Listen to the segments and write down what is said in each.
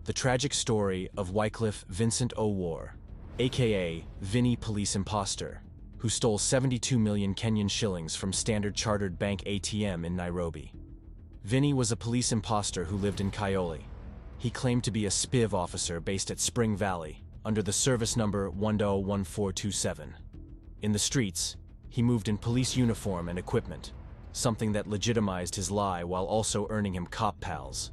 the tragic story of Wycliffe Vincent Owuor, aka Vinny Police Imposter, who stole 72 million Kenyan shillings from Standard Chartered Bank ATM in Nairobi. Vinny was a police imposter who lived in Kayole. He claimed to be a SPIV officer based at Spring Valley, under the service number 101427. In the streets, he moved in police uniform and equipment, something that legitimized his lie while also earning him cop pals.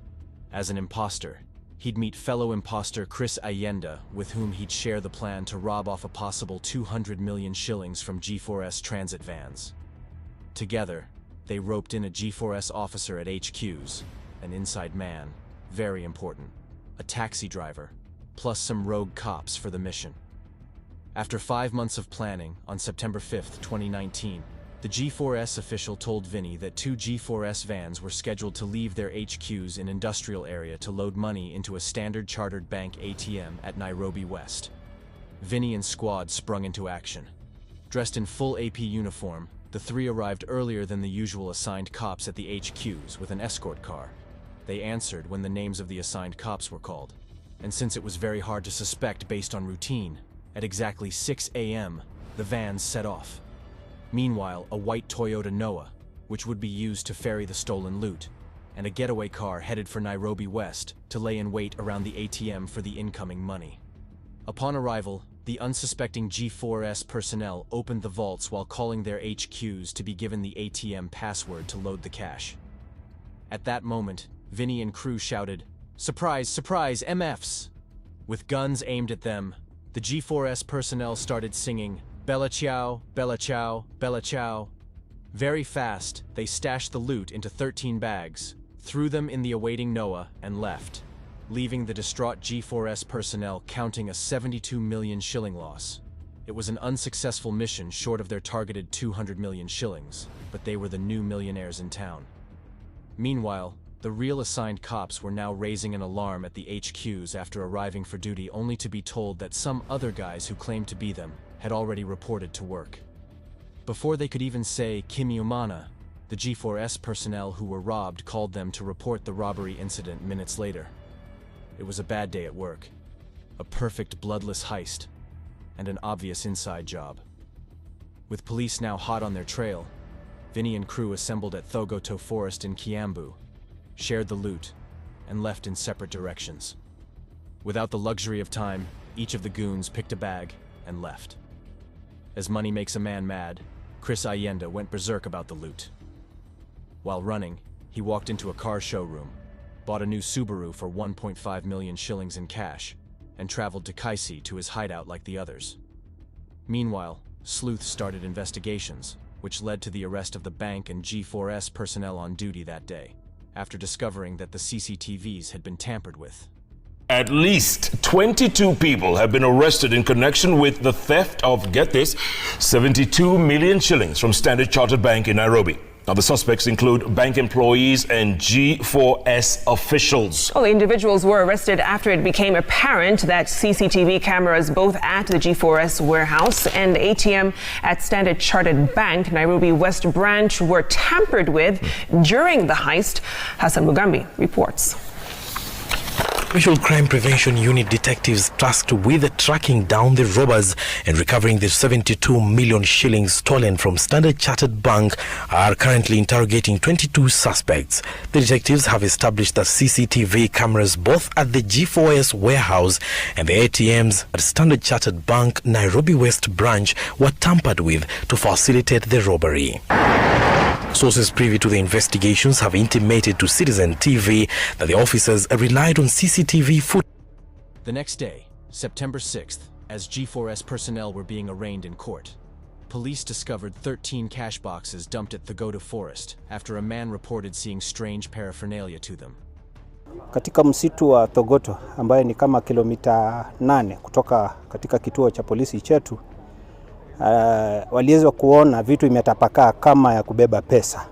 As an imposter, he'd meet fellow imposter KES ATM, with whom he'd share the plan to rob off a possible 200 million shillings from G4S transit vans. Together, they roped in a G4S officer at HQs, an inside man, very important, a taxi driver, plus some rogue cops for the mission. After 5 months of planning, on September 5, 2019, the G4S official told Vinny that 2 G4S vans were scheduled to leave their HQs in industrial area to load money into a Standard Chartered Bank ATM at Nairobi West. Vinny and squad sprung into action. Dressed in full AP uniform, the three arrived earlier than the usual assigned cops at the HQs with an escort car. They answered when the names of the assigned cops were called. And since it was very hard to suspect based on routine, at exactly 6 a.m., the vans set off. Meanwhile, a white Toyota Noah, which would be used to ferry the stolen loot, and a getaway car headed for Nairobi West to lay in wait around the ATM for the incoming money. Upon arrival, the unsuspecting G4S personnel opened the vaults while calling their HQs to be given the ATM password to load the cash. At that moment, Vinny and crew shouted, "Surprise, surprise, MFs!" With guns aimed at them, the G4S personnel started singing, "Bella Ciao, Bella Ciao, Bella Ciao." Very fast, they stashed the loot into 13 bags, threw them in the awaiting Noah, and left, leaving the distraught G4S personnel counting a 72 million shilling loss. It was an unsuccessful mission short of their targeted 200 million shillings, but they were the new millionaires in town. Meanwhile, the real assigned cops were now raising an alarm at the HQs after arriving for duty, only to be told that some other guys who claimed to be them had already reported to work. Before they could even say "Kimi Umana," the G4S personnel who were robbed called them to report the robbery incident minutes later. It was a bad day at work, a perfect bloodless heist, and an obvious inside job. With police now hot on their trail, Vinny and crew assembled at Thogoto Forest in Kiambu, shared the loot, and left in separate directions. Without the luxury of time, each of the goons picked a bag and left. As money makes a man mad, KES ATM went berserk about the loot. While running, he walked into a car showroom, bought a new Subaru for 1.5 million shillings in cash, and traveled to Kaisi to his hideout like the others. Meanwhile, sleuths started investigations, which led to the arrest of the bank and G4S personnel on duty that day, after discovering that the CCTVs had been tampered with. At least 22 people have been arrested in connection with the theft of, get this, 72 million shillings from Standard Chartered Bank in Nairobi. Now, the suspects include bank employees and G4S officials. Well, the individuals were arrested after it became apparent that CCTV cameras both at the G4S warehouse and ATM at Standard Chartered Bank, Nairobi West branch, were tampered with during the heist. Hassan Mugambi reports. Special Crime Prevention Unit detectives tasked with tracking down the robbers and recovering the 72 million shillings stolen from Standard Chartered Bank are currently interrogating 22 suspects. The detectives have established that CCTV cameras both at the G4S warehouse and the ATMs at Standard Chartered Bank Nairobi West branch were tampered with to facilitate the robbery. Sources privy to the investigations have intimated to Citizen TV that the officers relied on CCTV footage. The next day, September 6th, as G4S personnel were being arraigned in court, police discovered 13 cash boxes dumped at Thogoto Forest after a man reported seeing strange paraphernalia to them. Katika msitu wa Thogoto, ambaye ni kama kilomita 8 kutoka katika kituo cha polisi chetu, waliweza kuona vitu imetapakaa kama ya kubeba pesa.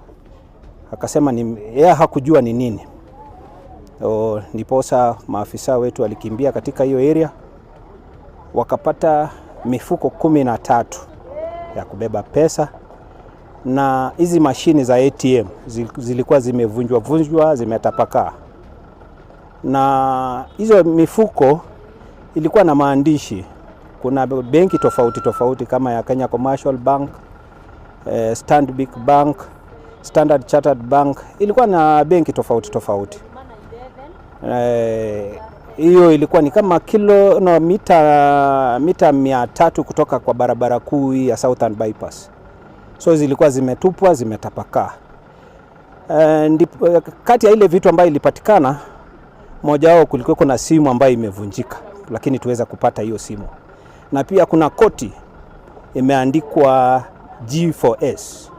Akasema yeye hakujua ni nini. Ndiposa maafisa wetu walikimbia katika hiyo area, wakapata mifuko 13 ya kubeba pesa, na hizi mashini za ATM zilikuwa zimevunjwa, zimetapakaa. na hizo mifuko ilikuwa na maandishi. Kuna benki tofauti tofauti kama ya Kenya Commercial Bank, Stanbic Bank, Standard Chartered Bank, ilikuwa na benki tofauti tofauti. Hiyo ilikuwa ni kama mita 300 kutoka kwa barabara kuu ya Southern Bypass. So zilikuwa zimetupwa, zimetapakaa. Kati ya ile vitu ambayo ilipatikana, moja wao kulikuwa kuna simu ambayo imevunjika, lakini tuweza kupata hiyo simu. Na pia kuna koti imeandikwa G4S,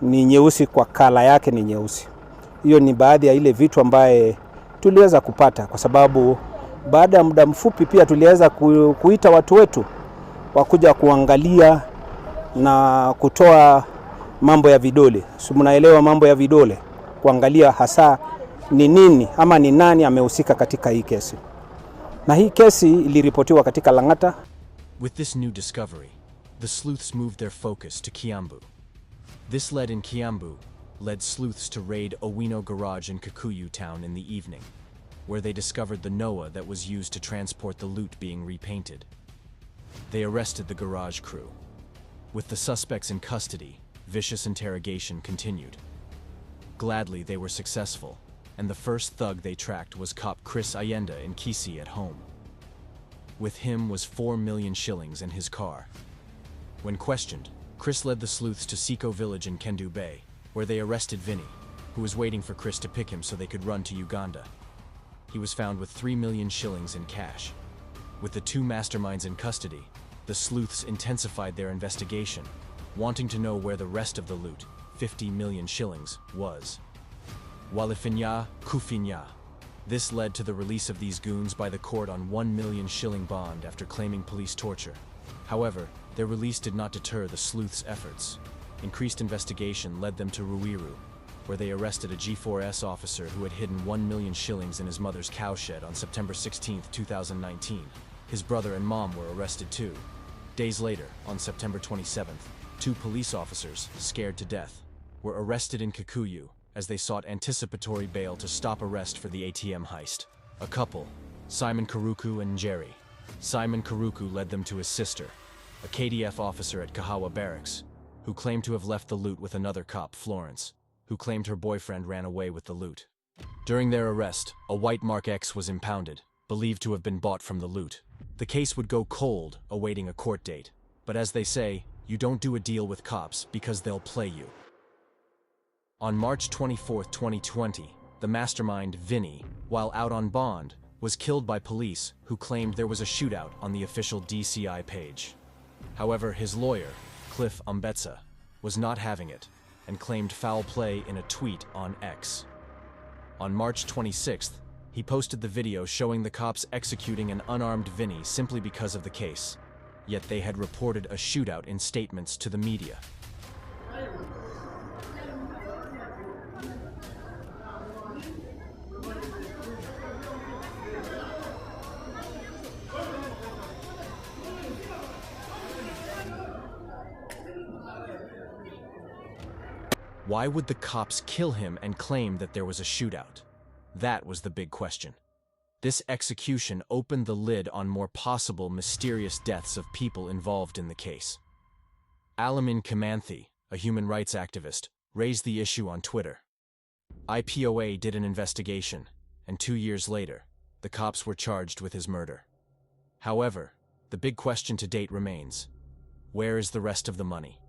ni nyeusi, kwa kala yake ni nyeusi. Hiyo ni baadhi ya ile vitu ambaye tuliweza kupata, kwa sababu baada ya muda mfupi pia tuliweza kuita watu wetu wakuja kuangalia na kutoa mambo ya vidole. So mnaelewa mambo ya vidole, kuangalia hasa ni nini ama ni nani amehusika katika hii kesi. Na hii kesi iliripotiwa katika Lang'ata. With this new discovery, the sleuths moved their focus to Kiambu. This led in Kiambu led sleuths to raid Owino Garage in Kikuyu town in the evening, where they discovered the Noah that was used to transport the loot being repainted. They arrested the garage crew. With the suspects in custody, vicious interrogation continued. Gladly, they were successful, and the first thug they tracked was cop Chris Ayenda in Kisii at home. With him was 4 million shillings in his car. When questioned, Chris led the sleuths to Siko village in Kendu Bay, where they arrested Vinny, who was waiting for Chris to pick him so they could run to Uganda. He was found with 3 million shillings in cash. With the two masterminds in custody, the sleuths intensified their investigation, wanting to know where the rest of the loot, 50 million shillings, was. Walifinya, Kufinya. This led to the release of these goons by the court on 1 million shilling bond after claiming police torture. However, their release did not deter the sleuths' efforts. Increased investigation led them to Ruiru, where they arrested a G4S officer who had hidden 1 million shillings in his mother's cowshed on September 16, 2019. His brother and mom were arrested too. Days later, on September 27th, 2 police officers, scared to death, were arrested in Kikuyu as they sought anticipatory bail to stop arrest for the ATM heist. A couple, Simon Karuku and Njeri. Simon Karuku led them to his sister, a KDF officer at Kahawa Barracks, who claimed to have left the loot with another cop, Florence, who claimed her boyfriend ran away with the loot. During their arrest, a white Mark X was impounded, believed to have been bought from the loot. The case would go cold, awaiting a court date. But as they say, you don't do a deal with cops because they'll play you. On March 24, 2020, the mastermind, Vinny, while out on bond, was killed by police who claimed there was a shootout on the official DCI page. However, his lawyer, Wycliffe Vincent, was not having it and claimed foul play in a tweet on X. On March 26th, he posted the video showing the cops executing an unarmed Vinny simply because of the case, yet they had reported a shootout in statements to the media. Why would the cops kill him and claim that there was a shootout? That was the big question. This execution opened the lid on more possible mysterious deaths of people involved in the case. Alamin Kamanthi, a human rights activist, raised the issue on Twitter. IPOA did an investigation, and 2 years later, the cops were charged with his murder. However, the big question to date remains: where is the rest of the money?